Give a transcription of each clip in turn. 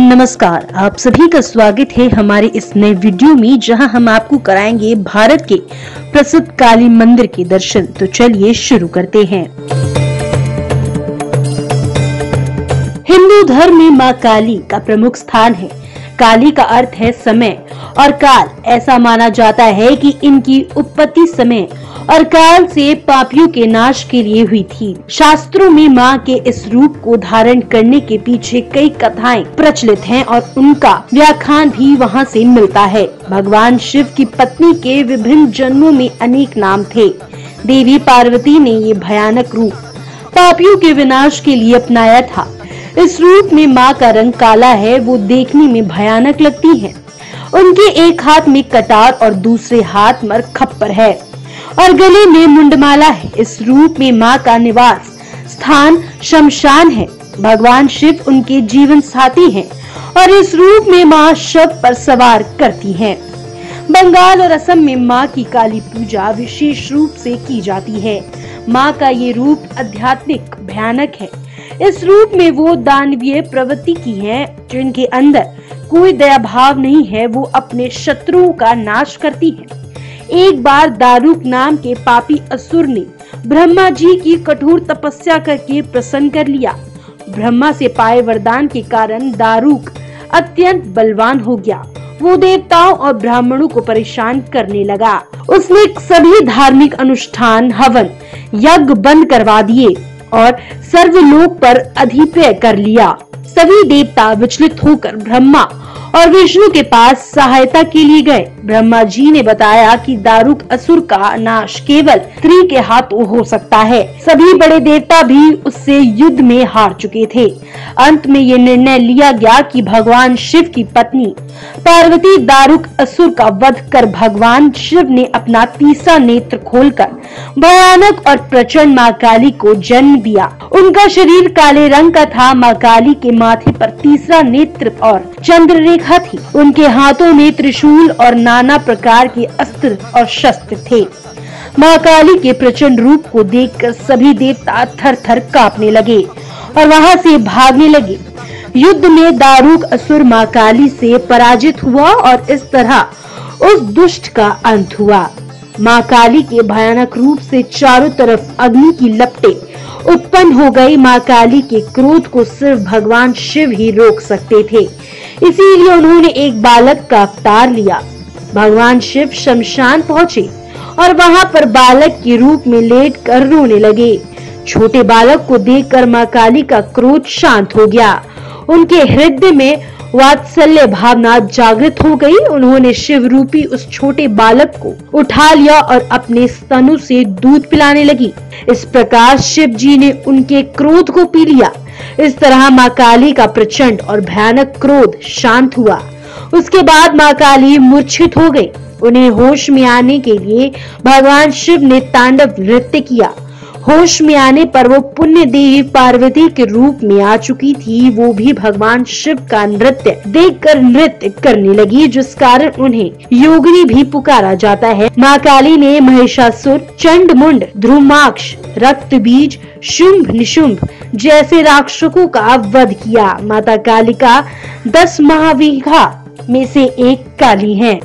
नमस्कार, आप सभी का स्वागत है हमारे इस नए वीडियो में, जहां हम आपको कराएंगे भारत के प्रसिद्ध काली मंदिर के दर्शन। तो चलिए शुरू करते हैं। हिंदू धर्म में मां काली का प्रमुख स्थान है। काली का अर्थ है समय और काल। ऐसा माना जाता है कि इनकी उत्पत्ति समय और काल से पापियों के नाश के लिए हुई थी। शास्त्रों में मां के इस रूप को धारण करने के पीछे कई कथाएं प्रचलित हैं और उनका व्याख्यान भी वहां से मिलता है। भगवान शिव की पत्नी के विभिन्न जन्मों में अनेक नाम थे। देवी पार्वती ने ये भयानक रूप पापियों के विनाश के लिए अपनाया था। इस रूप में मां का रंग काला है। वो देखने में भयानक लगती है। उनके एक हाथ में कटार और दूसरे हाथ में खप्पर है और गले में मुंडमाला है। इस रूप में मां का निवास स्थान शमशान है। भगवान शिव उनके जीवन साथी हैं और इस रूप में मां शव पर सवार करती हैं। बंगाल और असम में मां की काली पूजा विशेष रूप से की जाती है। मां का ये रूप आध्यात्मिक भयानक है। इस रूप में वो दानवीय प्रवृत्ति की है, जिनके अंदर कोई दया भाव नहीं है। वो अपने शत्रुओं का नाश करती है। एक बार दारुक नाम के पापी असुर ने ब्रह्मा जी की कठोर तपस्या करके प्रसन्न कर लिया। ब्रह्मा से पाए वरदान के कारण दारुक अत्यंत बलवान हो गया। वो देवताओं और ब्राह्मणों को परेशान करने लगा। उसने सभी धार्मिक अनुष्ठान, हवन, यज्ञ बंद करवा दिए और सर्वलोक पर अधिपत्य कर लिया। सभी देवता विचलित होकर ब्रह्मा और विष्णु के पास सहायता के लिए गए। ब्रह्मा जी ने बताया कि दारुक असुर का नाश केवल स्त्री के हाथों हो सकता है। सभी बड़े देवता भी उससे युद्ध में हार चुके थे। अंत में ये निर्णय लिया गया कि भगवान शिव की पत्नी पार्वती दारुक असुर का वध कर भगवान शिव ने अपना तीसरा नेत्र खोलकर भयानक और प्रचंड मां काली को जन्म दिया। उनका शरीर काले रंग का था। मां काली के माथे पर तीसरा नेत्र और चंद्र रेखा थी। उनके हाथों में त्रिशूल और नाना प्रकार के अस्त्र और शस्त्र थे। मां काली के प्रचंड रूप को देखकर सभी देवता थर थर कांपने लगे और वहां से भागने लगे। युद्ध में दारुक असुर मां काली से पराजित हुआ और इस तरह उस दुष्ट का अंत हुआ। मां काली के भयानक रूप से चारों तरफ अग्नि की लपटें उत्पन्न हो गई। मां काली के क्रोध को सिर्फ भगवान शिव ही रोक सकते थे, इसीलिए उन्होंने एक बालक का अवतार लिया। भगवान शिव शमशान पहुँचे और वहाँ पर बालक के रूप में लेट कर रोने लगे। छोटे बालक को देखकर मां काली का क्रोध शांत हो गया। उनके हृदय में वात्सल्य भावना जागृत हो गई। उन्होंने शिव रूपी उस छोटे बालक को उठा लिया और अपने स्तनों से दूध पिलाने लगी। इस प्रकार शिव जी ने उनके क्रोध को पी लिया। इस तरह मां काली का प्रचंड और भयानक क्रोध शांत हुआ। उसके बाद मां काली मूर्छित हो गई। उन्हें होश में आने के लिए भगवान शिव ने तांडव नृत्य किया। होश में आने पर वो पुण्य देवी पार्वती के रूप में आ चुकी थी। वो भी भगवान शिव का नृत्य देखकर नृत्य करने लगी, जिस कारण उन्हें योगिनी भी पुकारा जाता है। मां काली ने महिषासुर, चंडमुंड, ध्रुमाक्ष, रक्त बीज, शुंभ निशुंभ जैसे राक्षसों का वध किया। माता कालिका 10 महाविघा में से एक काली है।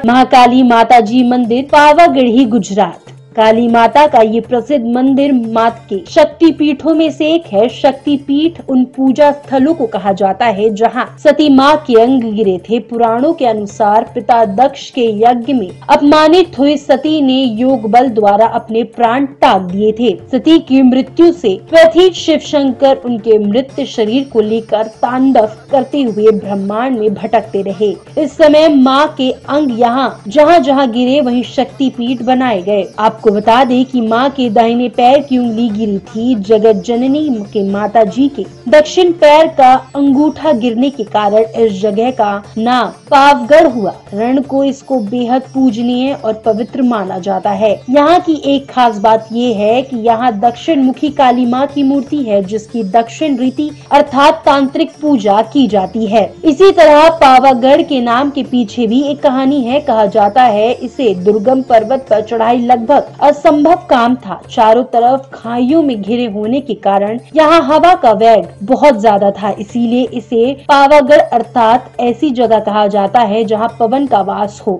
महाकाली माता जी मंदिर, पावागढ़ी, गुजरात। काली माता का ये प्रसिद्ध मंदिर माता के शक्ति पीठों में से एक है। शक्ति पीठ उन पूजा स्थलों को कहा जाता है जहां सती माँ के अंग गिरे थे। पुराणों के अनुसार पिता दक्ष के यज्ञ में अपमानित हुई सती ने योग बल द्वारा अपने प्राण त्याग दिए थे। सती की मृत्यु से व्यथित शिव शंकर उनके मृत शरीर को लेकर तांडव करते हुए ब्रह्मांड में भटकते रहे। इस समय माँ के अंग यहाँ जहाँ जहाँ गिरे वहीं शक्ति पीठ बनाए गए। आप आपको बता दें कि मां के दाहिने पैर की उंगली गिरी थी। जगत जननी के माता जी के दक्षिण पैर का अंगूठा गिरने के कारण इस जगह का नाम पावगढ़ हुआ। रण को इसको बेहद पूजनीय और पवित्र माना जाता है। यहाँ की एक खास बात ये है कि यहाँ दक्षिण मुखी काली माँ की मूर्ति है, जिसकी दक्षिण रीति अर्थात तांत्रिक पूजा की जाती है। इसी तरह पावागढ़ के नाम के पीछे भी एक कहानी है। कहा जाता है इसे दुर्गम पर्वत पर चढ़ाई लगभग असंभव काम था। चारों तरफ खाइयों में घिरे होने के कारण यहाँ हवा का वेग बहुत ज्यादा था, इसीलिए इसे पावागढ़ अर्थात ऐसी जगह कहा जाता है जहाँ पवन का वास हो।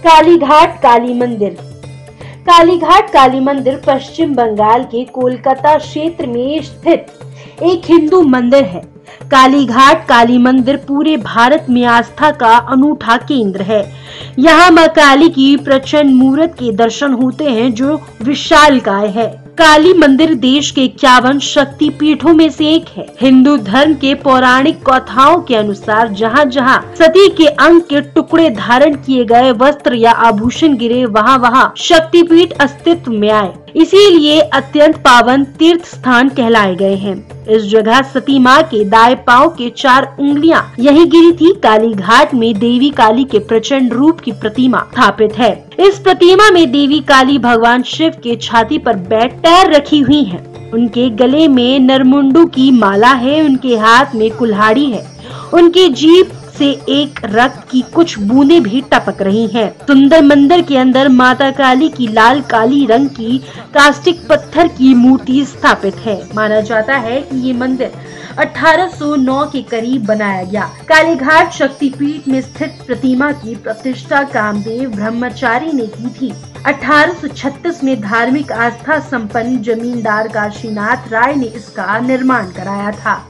कालीघाट काली मंदिर। कालीघाट काली मंदिर पश्चिम बंगाल के कोलकाता क्षेत्र में स्थित एक हिंदू मंदिर है। कालीघाट काली मंदिर पूरे भारत में आस्था का अनूठा केंद्र है। यहाँ मां काली की प्रचंड मूर्त के दर्शन होते हैं, जो विशालकाय है। काली मंदिर देश के 51 शक्ति पीठों में से एक है। हिंदू धर्म के पौराणिक कथाओं के अनुसार जहाँ जहाँ सती के अंग के टुकड़े धारण किए गए वस्त्र या आभूषण गिरे, वहाँ वहाँ शक्तिपीठ अस्तित्व में आए। इसीलिए अत्यंत पावन तीर्थ स्थान कहलाए गए हैं। इस जगह सती माँ के दाएं पांव के 4 उंगलियां यहीं गिरी थी। काली घाट में देवी काली के प्रचंड रूप की प्रतिमा स्थापित है। इस प्रतिमा में देवी काली भगवान शिव के छाती पर बैठ पैर रखी हुई हैं। उनके गले में नरमुंडू की माला है, उनके हाथ में कुल्हाड़ी है, उनकी जीभ से एक रक्त की कुछ बूंदें भी टपक रही हैं। सुंदर मंदिर के अंदर माता काली की लाल काली रंग की कास्टिक पत्थर की मूर्ति स्थापित है। माना जाता है कि ये मंदिर 1809 के करीब बनाया गया। कालीघाट शक्तिपीठ में स्थित प्रतिमा की प्रतिष्ठा कामदेव ब्रह्मचारी ने की थी। 1836 में धार्मिक आस्था संपन्न जमींदार काशीनाथ राय ने इसका निर्माण कराया था।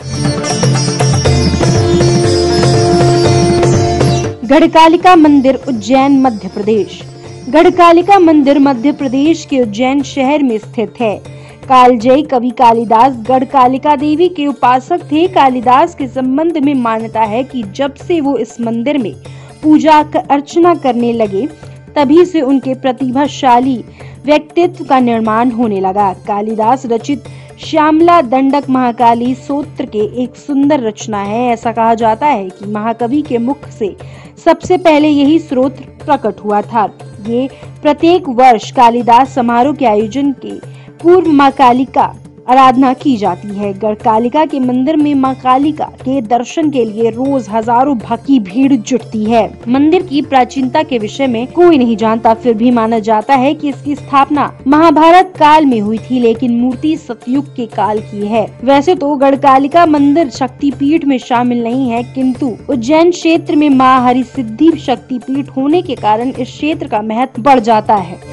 गढ़कालिका मंदिर उज्जैन मध्य प्रदेश। गढ़कालिका मंदिर मध्य प्रदेश के उज्जैन शहर में स्थित है। कालजयी कवि कालिदास गढ़कालिका देवी के उपासक थे। कालिदास के संबंध में मान्यता है कि जब से वो इस मंदिर में पूजा अर्चना करने लगे, तभी से उनके प्रतिभाशाली व्यक्तित्व का निर्माण होने लगा। कालिदास रचित श्यामला दंडक महाकाली स्तोत्र के एक सुंदर रचना है। ऐसा कहा जाता है कि महाकवि के मुख से सबसे पहले यही स्तोत्र प्रकट हुआ था। ये प्रत्येक वर्ष कालिदास समारोह के आयोजन के पूर्व मां काली का आराधना की जाती है। गढ़कालिका के मंदिर में मां कालिका के दर्शन के लिए रोज हजारों भक्त की भीड़ जुटती है। मंदिर की प्राचीनता के विषय में कोई नहीं जानता, फिर भी माना जाता है कि इसकी स्थापना महाभारत काल में हुई थी, लेकिन मूर्ति सतयुग के काल की है। वैसे तो गढ़कालिका मंदिर शक्तिपीठ में शामिल नहीं है, किंतु उज्जैन क्षेत्र में मां हरिसिद्धि शक्तिपीठ होने के कारण इस क्षेत्र का महत्व बढ़ जाता है।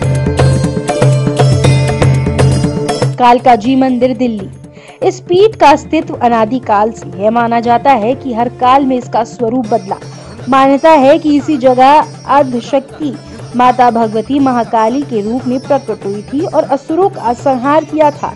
कालका जी मंदिर दिल्ली। इस पीठ का अस्तित्व अनादिकाल से है। माना जाता है कि हर काल में इसका स्वरूप बदला। मान्यता है कि इसी जगह अर्धशक्ति माता भगवती महाकाली के रूप में प्रकट हुई थी और असुरों का संहार किया था।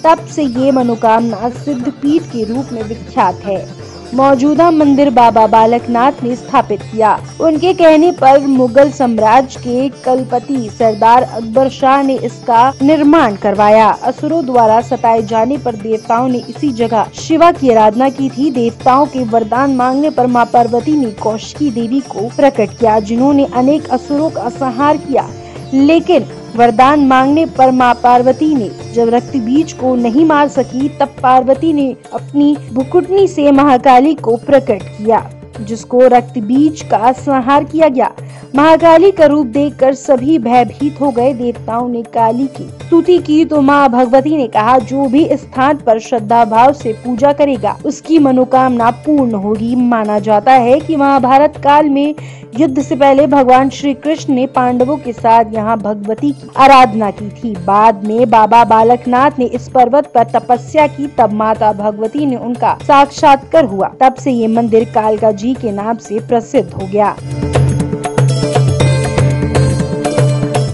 तब से ये मनोकामना सिद्ध पीठ के रूप में विख्यात है। मौजूदा मंदिर बाबा बालकनाथ ने स्थापित किया। उनके कहने पर मुगल साम्राज्य के कुलपति सरदार अकबर शाह ने इसका निर्माण करवाया। असुरों द्वारा सताए जाने पर देवताओं ने इसी जगह शिवा की आराधना की थी। देवताओं के वरदान मांगने पर मां पार्वती ने कौशिकी देवी को प्रकट किया, जिन्होंने अनेक असुरों का संहार किया। लेकिन वरदान मांगने पर मां पार्वती ने जब रक्त बीज को नहीं मार सकी, तब पार्वती ने अपनी भुकुटनी से महाकाली को प्रकट किया, जिसको रक्त बीज का संहार किया गया। महाकाली का रूप देखकर सभी भयभीत हो गए। देवताओं ने काली की स्तुति की तो मां भगवती ने कहा, जो भी इस स्थान पर श्रद्धा भाव से पूजा करेगा, उसकी मनोकामना पूर्ण होगी। माना जाता है कि महाभारत काल में युद्ध से पहले भगवान श्री कृष्ण ने पांडवों के साथ यहाँ भगवती की आराधना की थी। बाद में बाबा बालकनाथ ने इस पर्वत पर तपस्या की, तब माता भगवती ने उनका साक्षात्कार हुआ। तब से ये मंदिर कालका जी के नाम से प्रसिद्ध हो गया।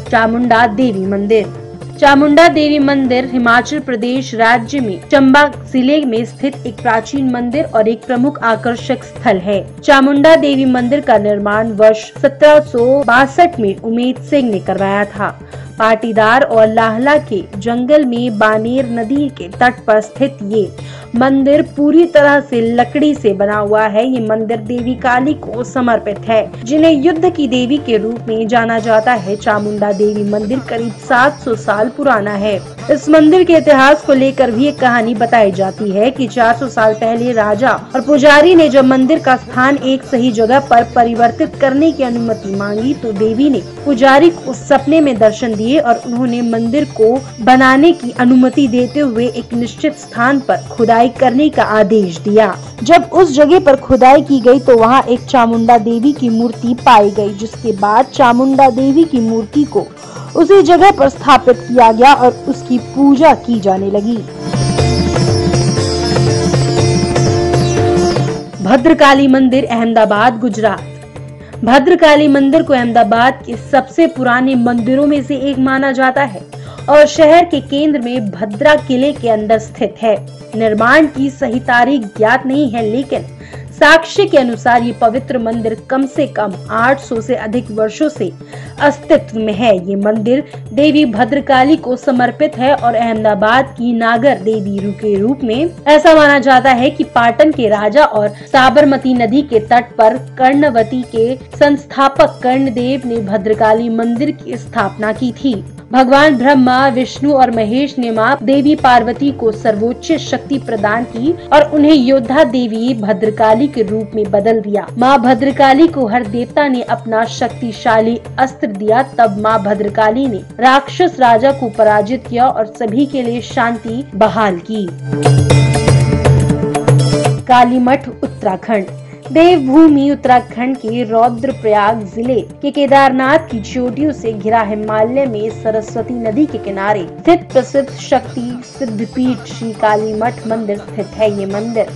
चामुंडा देवी मंदिर। चामुंडा देवी मंदिर हिमाचल प्रदेश राज्य में चंबा जिले में स्थित एक प्राचीन मंदिर और एक प्रमुख आकर्षक स्थल है। चामुंडा देवी मंदिर का निर्माण वर्ष 1762 में उमेद सिंह ने करवाया था। पाटीदार और लाहला के जंगल में बानेर नदी के तट पर स्थित ये मंदिर पूरी तरह से लकड़ी से बना हुआ है। ये मंदिर देवी काली को समर्पित है, जिन्हें युद्ध की देवी के रूप में जाना जाता है। चामुंडा देवी मंदिर करीब 700 साल पुराना है। इस मंदिर के इतिहास को लेकर भी एक कहानी बताई जाती है कि 400 साल पहले राजा और पुजारी ने जब मंदिर का स्थान एक सही जगह पर परिवर्तित करने की अनुमति मांगी तो देवी ने पुजारी को सपने में दर्शन दिए और उन्होंने मंदिर को बनाने की अनुमति देते हुए एक निश्चित स्थान पर खुदाई करने का आदेश दिया। जब उस जगह पर खुदाई की गई तो वहां एक चामुंडा देवी की मूर्ति पाई गई, जिसके बाद चामुंडा देवी की मूर्ति को उसी जगह पर स्थापित किया गया और उसकी पूजा की जाने लगी। भद्रकाली मंदिर अहमदाबाद गुजरात। भद्रकाली मंदिर को अहमदाबाद के सबसे पुराने मंदिरों में से एक माना जाता है और शहर के केंद्र में भद्रा किले के अंदर स्थित है। निर्माण की सही तारीख ज्ञात नहीं है, लेकिन साक्ष्य के अनुसार ये पवित्र मंदिर कम से कम 800 से अधिक वर्षों से अस्तित्व में है। ये मंदिर देवी भद्रकाली को समर्पित है और अहमदाबाद की नागर देवी के रूप में ऐसा माना जाता है कि पाटन के राजा और साबरमती नदी के तट पर कर्णवती के संस्थापक कर्णदेव ने भद्रकाली मंदिर की स्थापना की थी। भगवान ब्रह्मा, विष्णु और महेश ने मां देवी पार्वती को सर्वोच्च शक्ति प्रदान की और उन्हें योद्धा देवी भद्रकाली के रूप में बदल दिया। मां भद्रकाली को हर देवता ने अपना शक्तिशाली अस्त्र दिया। तब मां भद्रकाली ने राक्षस राजा को पराजित किया और सभी के लिए शांति बहाल की। कालीमठ उत्तराखंड। देवभूमि उत्तराखंड के रुद्रप्रयाग जिले के केदारनाथ की चोटियों से घिरा हिमालय में सरस्वती नदी के किनारे स्थित प्रसिद्ध शक्ति सिद्धपीठ श्री कालीमठ मंदिर स्थित है। ये मंदिर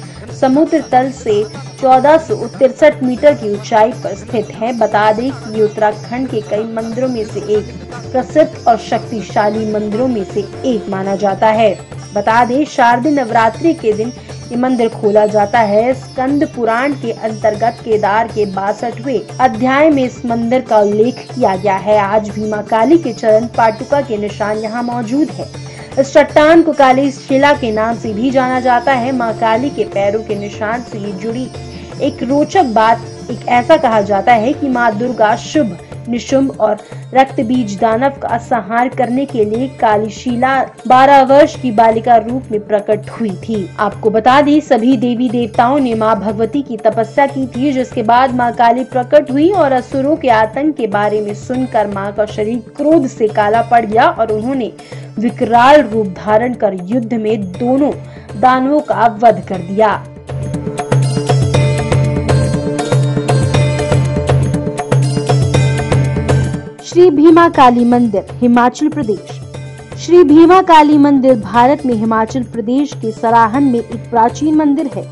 समुद्र तल से 1463 मीटर की ऊंचाई पर स्थित है। बता दें कि ये उत्तराखंड के कई मंदिरों में से एक प्रसिद्ध और शक्तिशाली मंदिरों में से एक माना जाता है। बता दें, शारदीय नवरात्रि के दिन ये मंदिर खोला जाता है। स्कंद पुराण के अंतर्गत केदार के 62वें अध्याय में इस मंदिर का उल्लेख किया गया है। आज भी मां काली के चरण पादुका के निशान यहाँ मौजूद है। इस चट्टान को काली शिला के नाम से भी जाना जाता है। मां काली के पैरों के निशान से जुड़ी एक रोचक बात ऐसा कहा जाता है कि मां दुर्गा शुभ, निशुंभ और रक्त बीज दानव का संहार करने के लिए कालीशिला 12 वर्ष की बालिका रूप में प्रकट हुई थी। आपको बता दें, सभी देवी देवताओं ने मां भगवती की तपस्या की थी, जिसके बाद मां काली प्रकट हुई और असुरों के आतंक के बारे में सुनकर मां का शरीर क्रोध से काला पड़ गया और उन्होंने विकराल रूप धारण कर युद्ध में दोनों दानवों का वध कर दिया। श्री भीमा काली मंदिर हिमाचल प्रदेश। श्री भीमा काली मंदिर भारत में हिमाचल प्रदेश के सराहन में एक प्राचीन मंदिर है,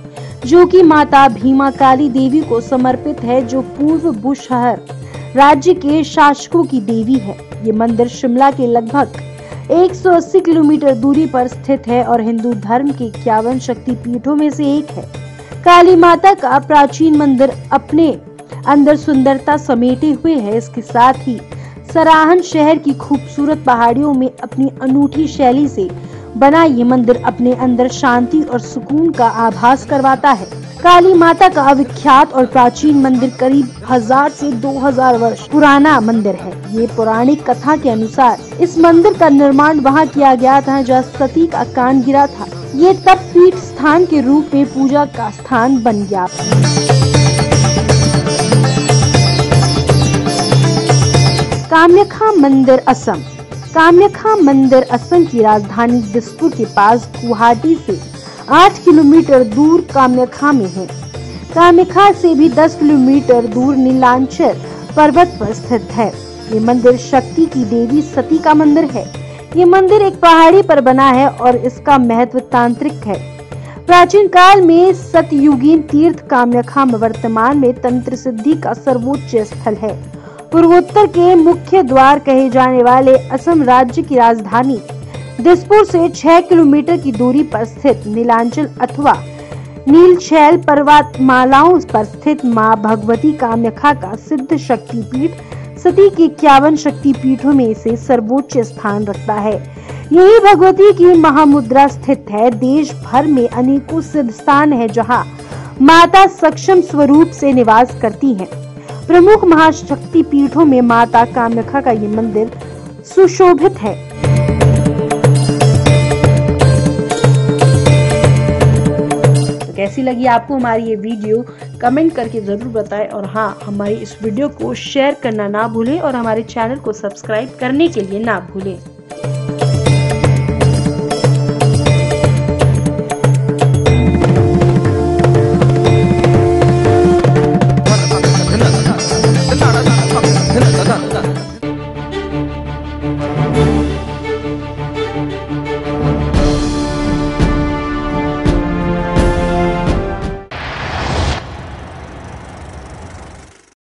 जो कि माता भीमा काली देवी को समर्पित है, जो पूर्व बुशहर राज्य के शासकों की देवी है। ये मंदिर शिमला के लगभग 180 किलोमीटर दूरी पर स्थित है और हिंदू धर्म के 51 शक्तिपीठों में से एक है। काली माता का प्राचीन मंदिर अपने अंदर सुंदरता समेटे हुए है। इसके साथ ही सराहन शहर की खूबसूरत पहाड़ियों में अपनी अनूठी शैली से बना ये मंदिर अपने अंदर शांति और सुकून का आभास करवाता है। काली माता का विख्यात और प्राचीन मंदिर करीब 1000 से 2000 वर्ष पुराना मंदिर है। ये पौराणिक कथा के अनुसार इस मंदिर का निर्माण वहां किया गया था जहाँ सती का कान गिरा था। ये तब पीठ स्थान के रूप में पूजा का स्थान बन गया। कामाख्या मंदिर असम। कामाख्या मंदिर असम की राजधानी दिसपुर के पास गुवाहाटी से 8 किलोमीटर दूर कामाख्या में है। कामाख्या से भी 10 किलोमीटर दूर नीलांचल पर्वत पर स्थित है। ये मंदिर शक्ति की देवी सती का मंदिर है। ये मंदिर एक पहाड़ी पर बना है और इसका महत्व तांत्रिक है। प्राचीन काल में सतयुगीन तीर्थ कामाख्या वर्तमान में तंत्र सिद्धि का सर्वोच्च स्थल है पूर्वोत्तर के मुख्य द्वार कहे जाने वाले असम राज्य की राजधानी दिसपुर से 6 किलोमीटर की दूरी पर स्थित नीलांचल अथवा नीलशैल पर्वतमालाओं पर स्थित मां भगवती कामाख्या का सिद्ध शक्तिपीठ सती के 51 शक्तिपीठों में से सर्वोच्च स्थान रखता है। यही भगवती की महामुद्रा स्थित है। देश भर में अनेकों सिद्ध स्थान है जहां माता सक्षम स्वरूप से निवास करती हैं। प्रमुख महाशक्ति पीठों में माता कामाख्या का ये मंदिर सुशोभित है। तो कैसी लगी आपको हमारी ये वीडियो, कमेंट करके जरूर बताएं और हाँ, हमारी इस वीडियो को शेयर करना ना भूलें और हमारे चैनल को सब्सक्राइब करने के लिए ना भूलें।